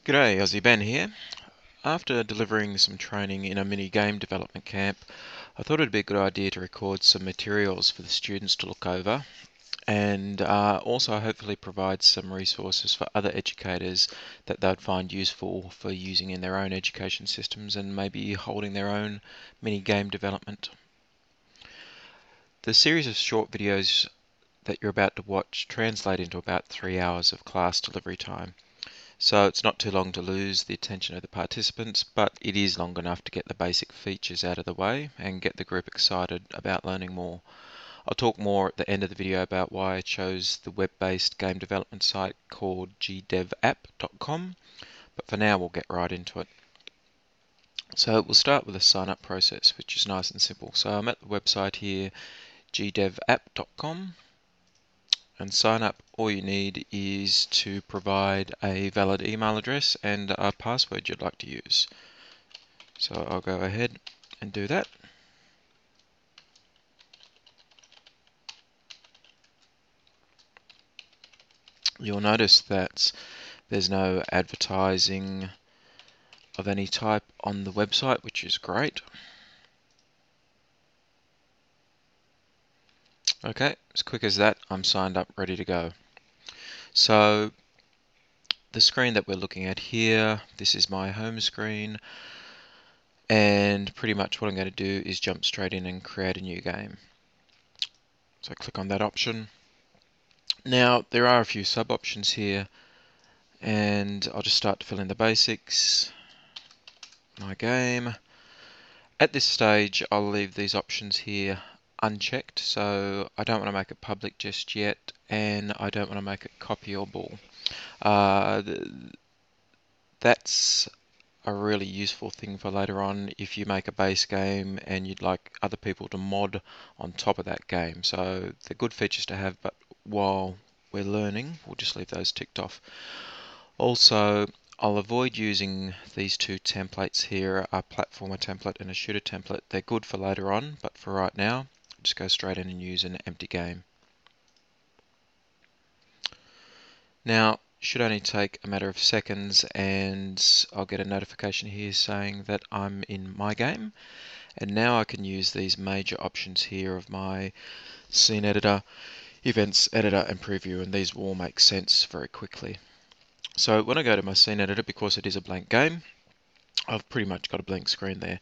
G'day, Aussie Ben here. After delivering some training in a mini game development camp, I thought it'd be a good idea to record some materials for the students to look over and also hopefully provide some resources for other educators that they'd find useful for using in their own education systems and maybe holding their own mini game development. The series of short videos that you're about to watch translate into about 3 hours of class delivery time. So it's not too long to lose the attention of the participants, but it is long enough to get the basic features out of the way and get the group excited about learning more. I'll talk more at the end of the video about why I chose the web-based game development site called gdevapp.com, but for now we'll get right into it. So we'll start with the sign-up process, which is nice and simple. So I'm at the website here, gdevapp.com. And sign up, all you need is to provide a valid email address and a password you'd like to use. So I'll go ahead and do that. You'll notice that there's no advertising of any type on the website, which is great. Okay, as quick as that, I'm signed up, ready to go. So the screen that we're looking at here, this is my home screen, and pretty much what I'm going to do is jump straight in and create a new game. So click on that option. Now there are a few sub options here, and I'll just start to fill in the basics. My game. At this stage I'll leave these options here unchecked, so I don't want to make it public just yet, and I don't want to make it copyable. That's a really useful thing for later on if you make a base game and you'd like other people to mod on top of that game. So they're good features to have, but while we're learning, we'll just leave those ticked off. Also, I'll avoid using these two templates here, a platformer template and a shooter template. They're good for later on, but for right now, just go straight in and use an empty game. Now, should only take a matter of seconds and I'll get a notification here saying that I'm in my game, and now I can use these major options here of my scene editor, events editor and preview, and these will all make sense very quickly. So when I go to my scene editor, because it is a blank game, I've pretty much got a blank screen there.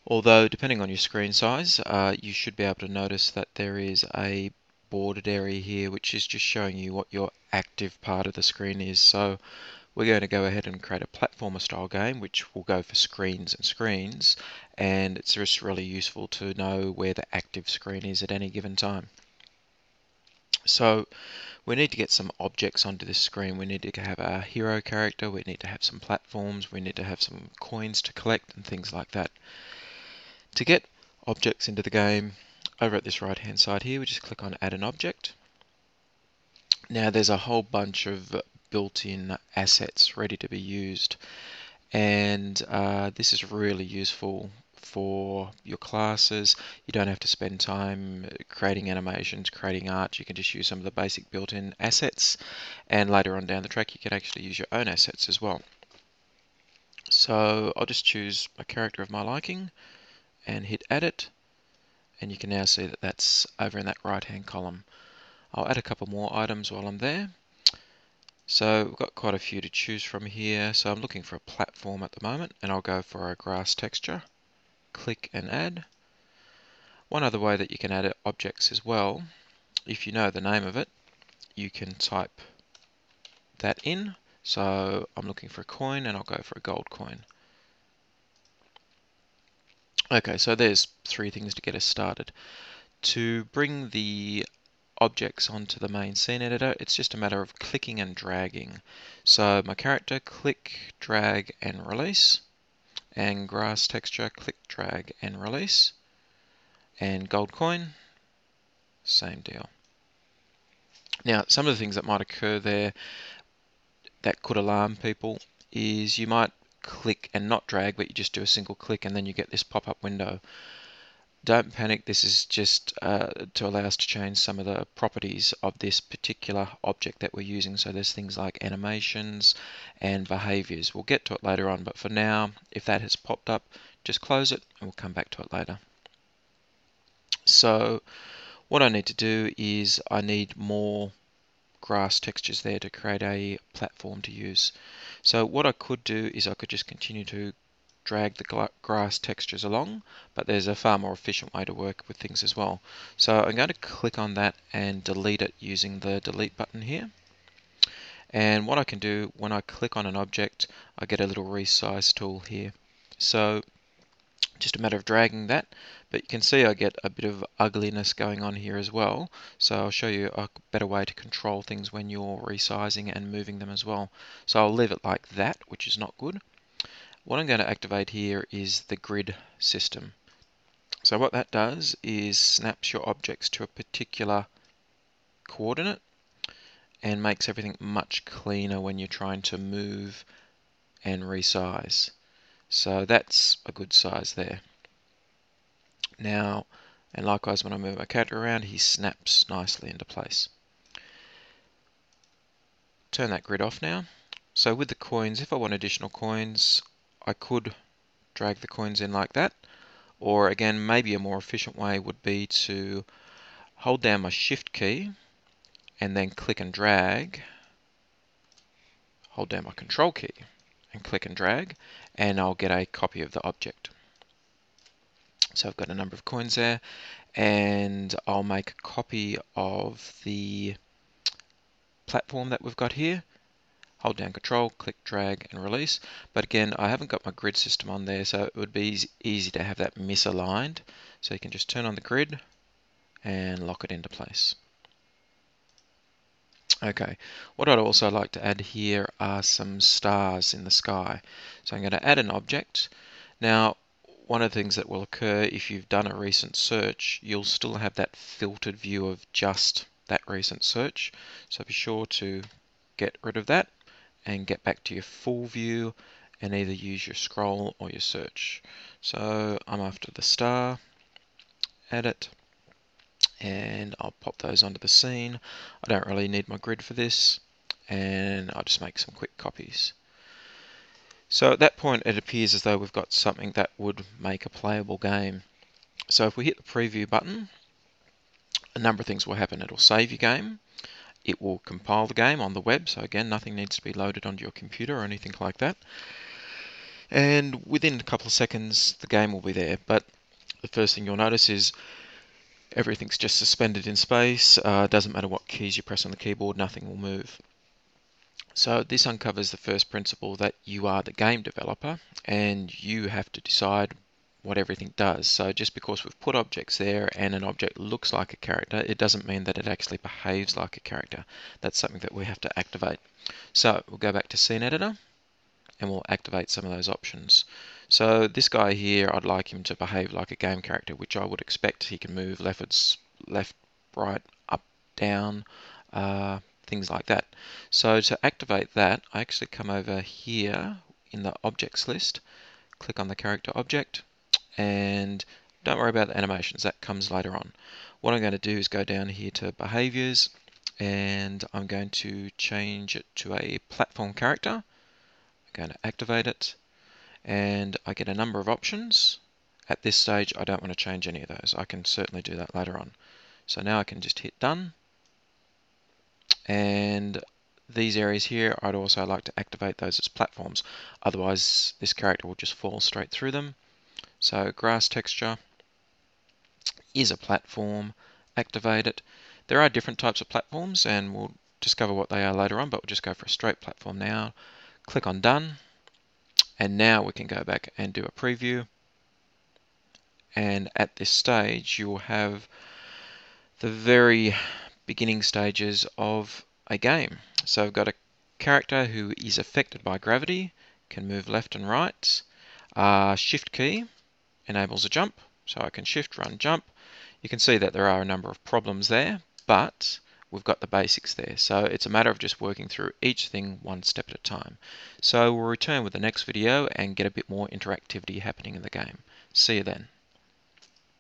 Although depending on your screen size, you should be able to notice that there is a bordered area here which is just showing you what your active part of the screen is. So we're going to go ahead and create a platformer style game which will go for screens and screens, and it's just really useful to know where the active screen is at any given time. So we need to get some objects onto this screen. We need to have a hero character, we need to have some platforms, we need to have some coins to collect and things like that. To get objects into the game, over at this right hand side here, we just click on add an object. Now there's a whole bunch of built-in assets ready to be used, and this is really useful for your classes. You don't have to spend time creating animations, creating art. You can just use some of the basic built-in assets, and later on down the track you can actually use your own assets as well. So I'll just choose a character of my liking and hit edit, and you can now see that that's over in that right hand column. I'll add a couple more items while I'm there. So we've got quite a few to choose from here, so I'm looking for a platform at the moment, and I'll go for a grass texture. Click and add. One other way that you can add objects as well, if you know the name of it, you can type that in. So I'm looking for a coin and I'll go for a gold coin. Okay, so there's 3 things to get us started. To bring the objects onto the main scene editor, it's just a matter of clicking and dragging. So my character, click, drag and release, and grass texture, click, drag and release, and gold coin, same deal. Now some of the things that might occur there that could alarm people is you might click and not drag, but you just do a single click and then you get this pop-up window. don't panic, this is just to allow us to change some of the properties of this particular object that we're using. So there's things like animations and behaviors. We'll get to it later on, but for now, if that has popped up, just close it and we'll come back to it later. So what I need to do is I need more grass textures there to create a platform to use. So what I could do is I could just continue to drag the grass textures along, but there's a far more efficient way to work with things as well. So I'm going to click on that and delete it using the delete button here. And what I can do when I click on an object, I get a little resize tool here. So just a matter of dragging that, but you can see I get a bit of ugliness going on here as well. So I'll show you a better way to control things when you're resizing and moving them as well. So I'll leave it like that, which is not good. What I'm going to activate here is the grid system. So what that does is snaps your objects to a particular coordinate and makes everything much cleaner when you're trying to move and resize. So that's a good size there. Now, and likewise when I move my character around, he snaps nicely into place. Turn that grid off now. So with the coins, if I want additional coins, I could drag the coins in like that. Or again, maybe a more efficient way would be to hold down my shift key and then click and drag. Hold down my control key and click and drag, and I'll get a copy of the object. So I've got a number of coins there, and I'll make a copy of the platform that we've got here. Hold down control, click, drag and release. But again, I haven't got my grid system on there, so it would be easy to have that misaligned. So you can just turn on the grid and lock it into place. Okay, what I'd also like to add here are some stars in the sky. So I'm going to add an object. Now, one of the things that will occur if you've done a recent search, you'll still have that filtered view of just that recent search. So be sure to get rid of that and get back to your full view and either use your scroll or your search. So I'm after the star, edit, and I'll pop those onto the scene. I don't really need my grid for this, and I'll just make some quick copies. So at that point it appears as though we've got something that would make a playable game. So if we hit the preview button, a number of things will happen. It'll save your game, it will compile the game on the web, so again nothing needs to be loaded onto your computer or anything like that, and within a couple of seconds the game will be there. But the first thing you'll notice is everything's just suspended in space. Doesn't matter what keys you press on the keyboard, nothing will move. So this uncovers the first principle that you are the game developer and you have to decide what everything does. So just because we've put objects there and an object looks like a character, it doesn't mean that it actually behaves like a character. That's something that we have to activate. So we'll go back to Scene Editor and we'll activate some of those options. So this guy here, I'd like him to behave like a game character, which I would expect. He can move leftwards, left, right, up, down, things like that. So to activate that, I actually come over here in the objects list, click on the character object, and don't worry about the animations, that comes later on. What I'm going to do is go down here to behaviors, and I'm going to change it to a platform character. I'm going to activate it, and I get a number of options. At this stage I don't want to change any of those. I can certainly do that later on. So now I can just hit done, and these areas here I'd also like to activate those as platforms, otherwise this character will just fall straight through them. So grass texture is a platform, activate it. There are different types of platforms and we'll discover what they are later on, but we'll just go for a straight platform now. Click on done, and now we can go back and do a preview, and at this stage you will have the very beginning stages of a game. So we've got a character who is affected by gravity, can move left and right. Shift key enables a jump, so I can shift, run, jump. You can see that there are a number of problems there, but we've got the basics there. So it's a matter of just working through each thing one step at a time. So we'll return with the next video and get a bit more interactivity happening in the game. See you then.